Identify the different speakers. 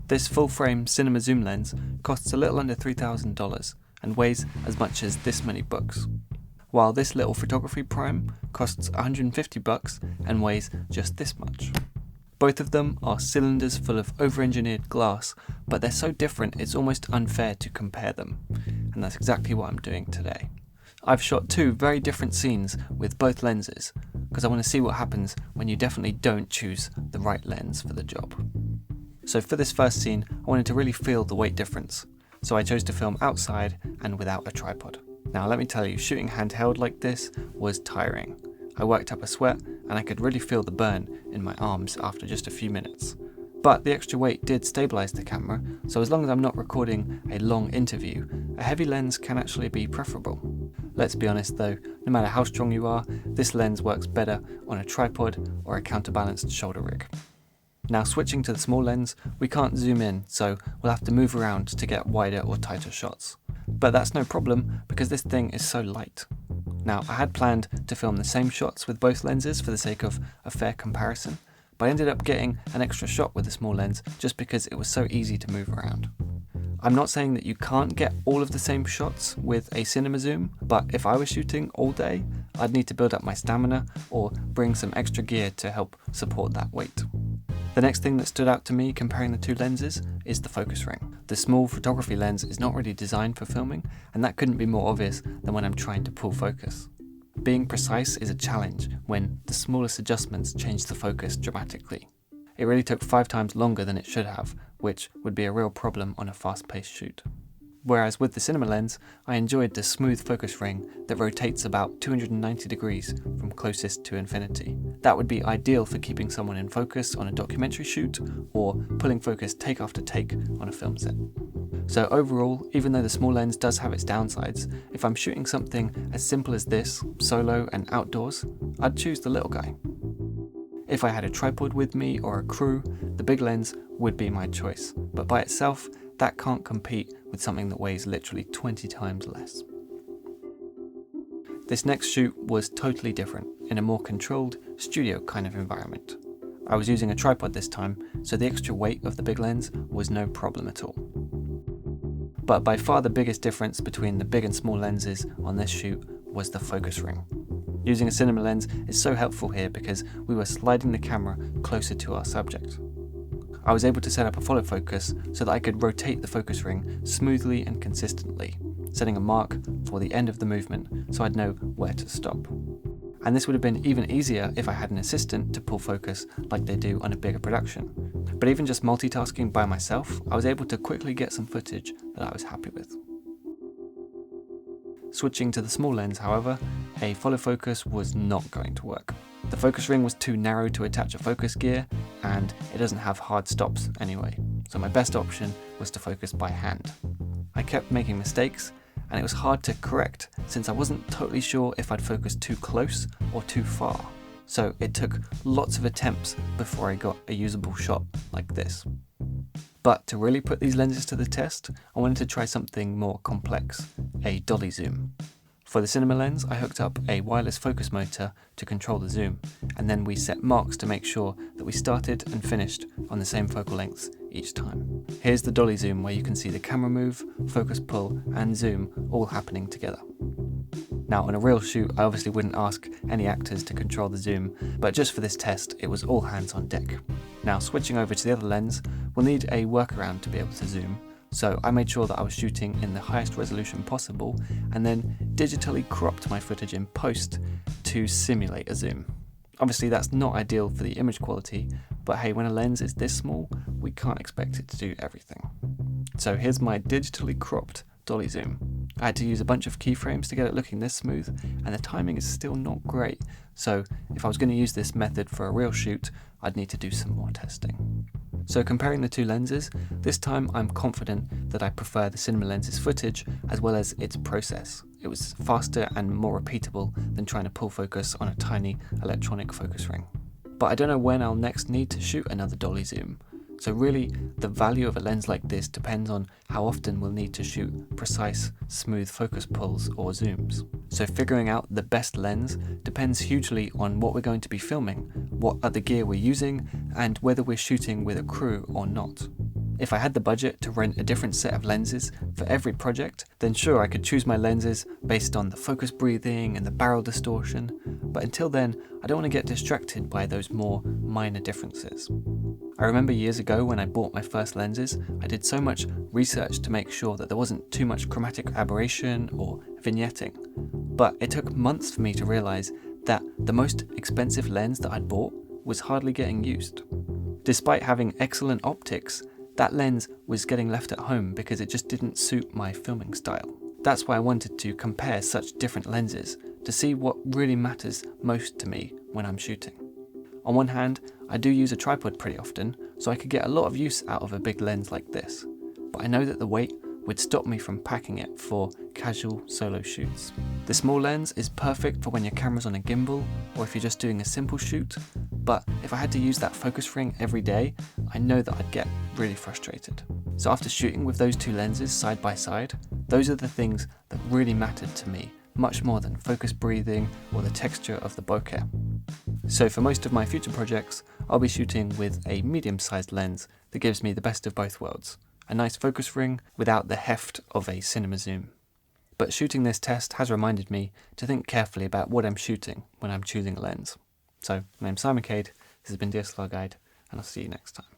Speaker 1: This full-frame cinema zoom lens costs a little under $3,000 and weighs as much as this many books, while this little photography prime costs $150 and weighs just this much. Both of them are cylinders full of over-engineered glass, but they're so different it's almost unfair to compare them, and that's exactly what I'm doing today. I've shot two very different scenes with both lenses, because I want to see what happens when you definitely don't choose the right lens for the job. So for this first scene, I wanted to really feel the weight difference, so I chose to film outside and without a tripod. Now let me tell you, shooting handheld like this was tiring. I worked up a sweat and I could really feel the burn in my arms after just a few minutes. But the extra weight did stabilise the camera, so as long as I'm not recording a long interview, a heavy lens can actually be preferable. Let's be honest though, no matter how strong you are, this lens works better on a tripod or a counterbalanced shoulder rig. Now switching to the small lens, we can't zoom in, so we'll have to move around to get wider or tighter shots. But that's no problem because this thing is so light. Now I had planned to film the same shots with both lenses for the sake of a fair comparison, but I ended up getting an extra shot with the small lens just because it was so easy to move around. I'm not saying that you can't get all of the same shots with a cinema zoom, but if I was shooting all day, I'd need to build up my stamina or bring some extra gear to help support that weight. The next thing that stood out to me comparing the two lenses is the focus ring. The small photography lens is not really designed for filming, and that couldn't be more obvious than when I'm trying to pull focus. Being precise is a challenge when the smallest adjustments change the focus dramatically. It really took 5 times longer than it should have, which would be a real problem on a fast-paced shoot. Whereas with the cinema lens, I enjoyed the smooth focus ring that rotates about 290 degrees from closest to infinity. That would be ideal for keeping someone in focus on a documentary shoot or pulling focus take after take on a film set. So overall, even though the small lens does have its downsides, if I'm shooting something as simple as this, solo and outdoors, I'd choose the little guy. If I had a tripod with me or a crew, the big lens would be my choice, but by itself, that can't compete with something that weighs literally 20 times less. This next shoot was totally different, in a more controlled, studio kind of environment. I was using a tripod this time, so the extra weight of the big lens was no problem at all. But by far the biggest difference between the big and small lenses on this shoot was the focus ring. Using a cinema lens is so helpful here because we were sliding the camera closer to our subject. I was able to set up a follow focus so that I could rotate the focus ring smoothly and consistently, setting a mark for the end of the movement so I'd know where to stop. And this would have been even easier if I had an assistant to pull focus like they do on a bigger production. But even just multitasking by myself, I was able to quickly get some footage that I was happy with. Switching to the small lens, however, a follow focus was not going to work. The focus ring was too narrow to attach a focus gear, and it doesn't have hard stops anyway, so my best option was to focus by hand. I kept making mistakes, and it was hard to correct since I wasn't totally sure if I'd focused too close or too far, so it took lots of attempts before I got a usable shot like this. But to really put these lenses to the test, I wanted to try something more complex, a dolly zoom. For the cinema lens, I hooked up a wireless focus motor to control the zoom, and then we set marks to make sure that we started and finished on the same focal lengths each time. Here's the dolly zoom where you can see the camera move, focus pull, and zoom all happening together. Now on a real shoot, I obviously wouldn't ask any actors to control the zoom, but just for this test, it was all hands on deck. Now switching over to the other lens, we'll need a workaround to be able to zoom, so I made sure that I was shooting in the highest resolution possible and then digitally cropped my footage in post to simulate a zoom. Obviously that's not ideal for the image quality, but hey, when a lens is this small, we can't expect it to do everything. So here's my digitally cropped dolly zoom. I had to use a bunch of keyframes to get it looking this smooth, and the timing is still not great, so if I was going to use this method for a real shoot, I'd need to do some more testing. So comparing the two lenses, this time I'm confident that I prefer the cinema lens's footage as well as its process. It was faster and more repeatable than trying to pull focus on a tiny electronic focus ring. But I don't know when I'll next need to shoot another dolly zoom. So really, the value of a lens like this depends on how often we'll need to shoot precise, smooth focus pulls or zooms. So figuring out the best lens depends hugely on what we're going to be filming, what other gear we're using, and whether we're shooting with a crew or not. If I had the budget to rent a different set of lenses for every project, then sure, I could choose my lenses based on the focus breathing and the barrel distortion, but until then, I don't want to get distracted by those more minor differences. I remember years ago when I bought my first lenses, I did so much research to make sure that there wasn't too much chromatic aberration or vignetting, but it took months for me to realise that the most expensive lens that I'd bought was hardly getting used. Despite having excellent optics, that lens was getting left at home because it just didn't suit my filming style. That's why I wanted to compare such different lenses to see what really matters most to me when I'm shooting. On one hand, I do use a tripod pretty often, so I could get a lot of use out of a big lens like this, but I know that the weight would stop me from packing it for casual solo shoots. The small lens is perfect for when your camera's on a gimbal or if you're just doing a simple shoot, but if I had to use that focus ring every day, I know that I'd get really frustrated. So after shooting with those two lenses side by side, those are the things that really mattered to me, much more than focus breathing or the texture of the bokeh. So for most of my future projects, I'll be shooting with a medium-sized lens that gives me the best of both worlds. A nice focus ring without the heft of a cinema zoom. But shooting this test has reminded me to think carefully about what I'm shooting when I'm choosing a lens. So, my name's Simon Cade, this has been DSLR Guide, and I'll see you next time.